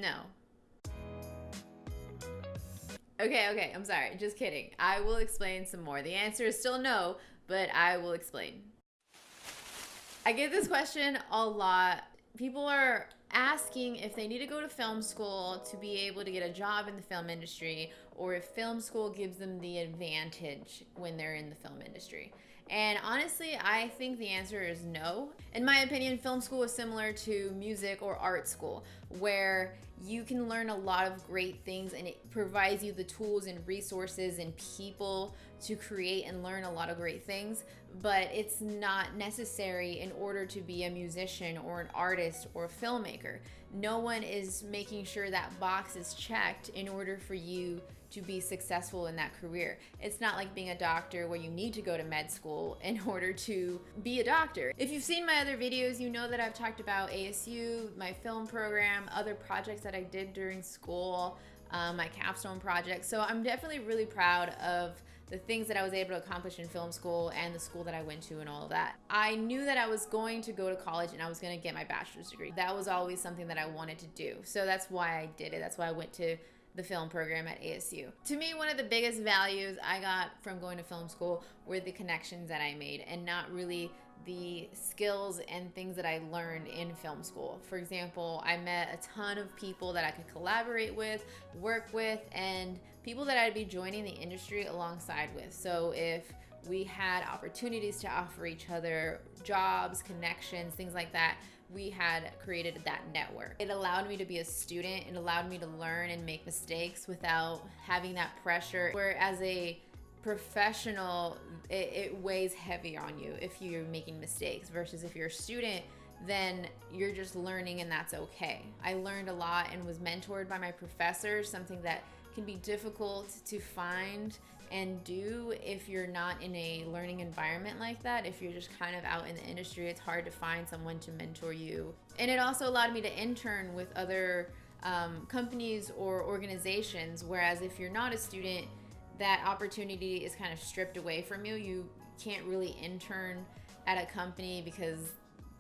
No. Okay, I'm sorry. Just kidding. I will explain some more. The answer is still no, but I will explain. I get this question a lot. People are asking if they need to go to film school to be able to get a job in the film industry, or if film school gives them the advantage when they're in the film industry. And honestly, I think the answer is no. In my opinion, film school is similar to music or art school, where you can learn a lot of great things and it provides you the tools and resources and people to create and learn a lot of great things, but it's not necessary in order to be a musician or an artist or a filmmaker. No one is making sure that box is checked in order for you to be successful in that career. It's not like being a doctor where you need to go to med school in order to be a doctor. If you've seen my other videos, you know that I've talked about ASU, my film program, other projects that I did during school, my capstone project. So I'm definitely really proud of the things that I was able to accomplish in film school and the school that I went to and all of that. I knew that I was going to go to college and I was going to get my bachelor's degree. That was always something that I wanted to do. So that's why I did it. That's why I went to the film program at ASU. To me, one of the biggest values I got from going to film school were the connections that I made, and not really the skills and things that I learned in film school. For example, I met a ton of people that I could collaborate with, work with, and people that I'd be joining the industry alongside with. So if we had opportunities to offer each other jobs, connections, things like that, we had created that network. It allowed me to be a student. It allowed me to learn and make mistakes without having that pressure. Where as a professional, it weighs heavy on you if you're making mistakes, versus if you're a student, then you're just learning and that's okay. I learned a lot and was mentored by my professors, something that can be difficult to find and do if you're not in a learning environment like that. If you're just kind of out in the industry, it's hard to find someone to mentor you. And it also allowed me to intern with other companies or organizations, whereas if you're not a student, that opportunity is kind of stripped away from you. You can't really intern at a company because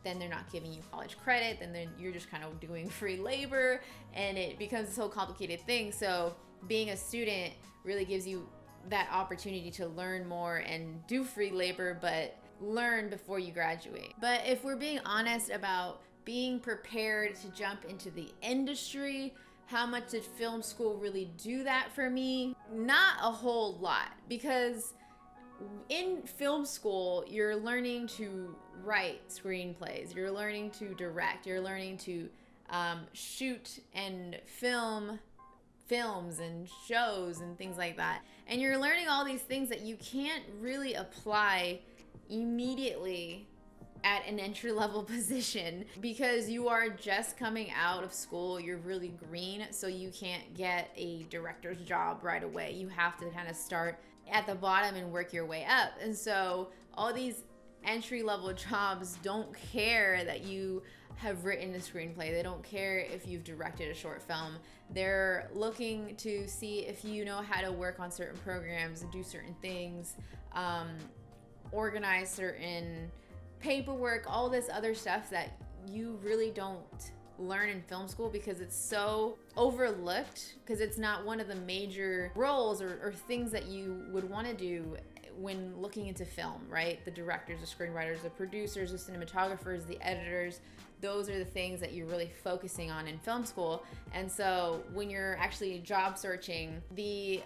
then they're not giving you college credit, then you're just kind of doing free labor, and it becomes this whole complicated thing. So being a student really gives you that opportunity to learn more and do free labor, but learn before you graduate. But if we're being honest about being prepared to jump into the industry, how much did film school really do that for me? Not a whole lot, because in film school, you're learning to write screenplays, you're learning to direct, you're learning to shoot and film films and shows and things like that. And you're learning all these things that you can't really apply immediately at an entry-level position, because you are just coming out of school. You're really green, so you can't get a director's job right away. You have to kind of start at the bottom and work your way up. And so all these entry-level jobs don't care that you have written a screenplay. They don't care if you've directed a short film. They're looking to see if you know how to work on certain programs and do certain things, organize certain paperwork, all this other stuff that you really don't learn in film school because it's so overlooked, because it's not one of the major roles or things that you would want to do when looking into film, right? The directors, the screenwriters, the producers, the cinematographers, the editors, those are the things that you're really focusing on in film school. And so when you're actually job searching, the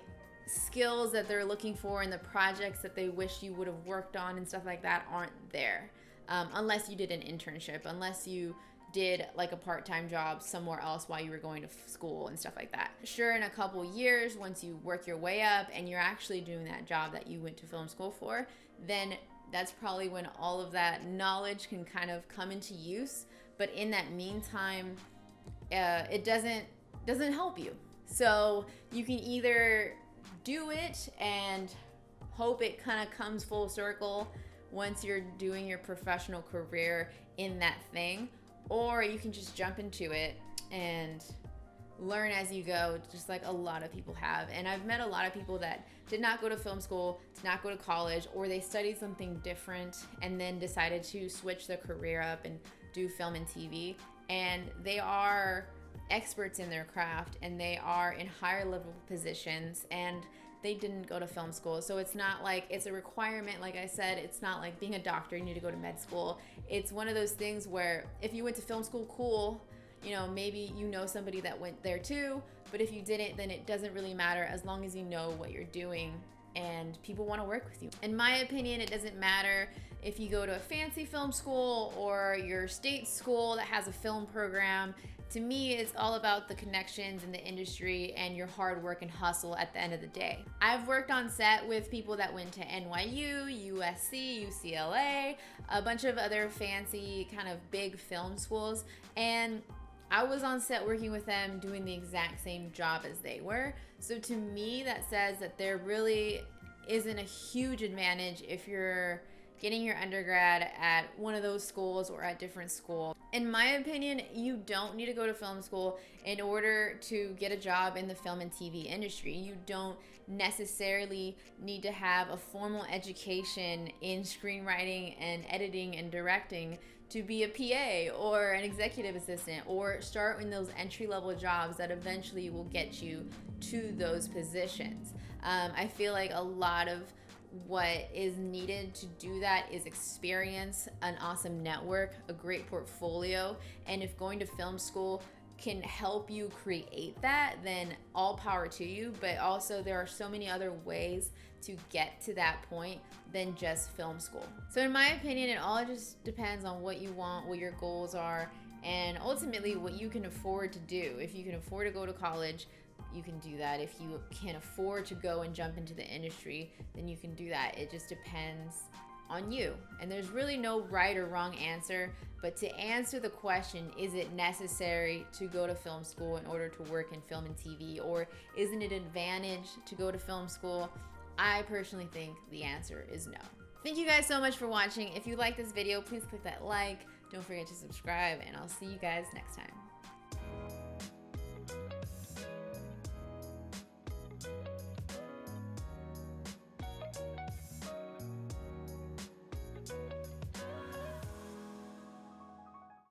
skills that they're looking for and the projects that they wish you would have worked on and stuff like that aren't there, unless you did an internship, unless you did like a part-time job somewhere else while you were going to school and stuff like that. Sure, in a couple years, once you work your way up and you're actually doing that job that you went to film school for, then that's probably when all of that knowledge can kind of come into use. But in that meantime, it doesn't help you. So you can either do it and hope it kind of comes full circle once you're doing your professional career in that thing, or you can just jump into it and learn as you go, just like a lot of people have. And I've met a lot of people that did not go to film school, did not go to college, or they studied something different and then decided to switch their career up and do film and TV. And they are experts in their craft and they are in higher level positions and they didn't go to film school. So it's not like it's a requirement. Like I said, it's not like being a doctor, you need to go to med school. It's one of those things where if you went to film school, cool, you know, maybe you know somebody that went there too, but if you didn't, then it doesn't really matter as long as you know what you're doing and people want to work with you. In my opinion, it doesn't matter if you go to a fancy film school or your state school that has a film program. To me, it's all about the connections in the industry and your hard work and hustle at the end of the day. I've worked on set with people that went to NYU, USC, UCLA, a bunch of other fancy kind of big film schools, and I was on set working with them doing the exact same job as they were. So to me, that says that there really isn't a huge advantage if you're getting your undergrad at one of those schools or at different schools. In my opinion, you don't need to go to film school in order to get a job in the film and TV industry. You don't necessarily need to have a formal education in screenwriting and editing and directing to be a PA or an executive assistant or start in those entry-level jobs that eventually will get you to those positions. I feel like a lot of what is needed to do that is experience, an awesome network, a great portfolio, and if going to film school can help you create that, then all power to you. But also there are so many other ways to get to that point than just film school. So in my opinion, it all just depends on what you want, what your goals are, and ultimately what you can afford to do. If you can afford to go to college, you can do that. If you can afford to go and jump into the industry, then you can do that. It just depends on you. And there's really no right or wrong answer, but to answer the question, is it necessary to go to film school in order to work in film and TV, or isn't it an advantage to go to film school? I personally think the answer is no. Thank you guys so much for watching. If you like this video, please click that like. Don't forget to subscribe, and I'll see you guys next time.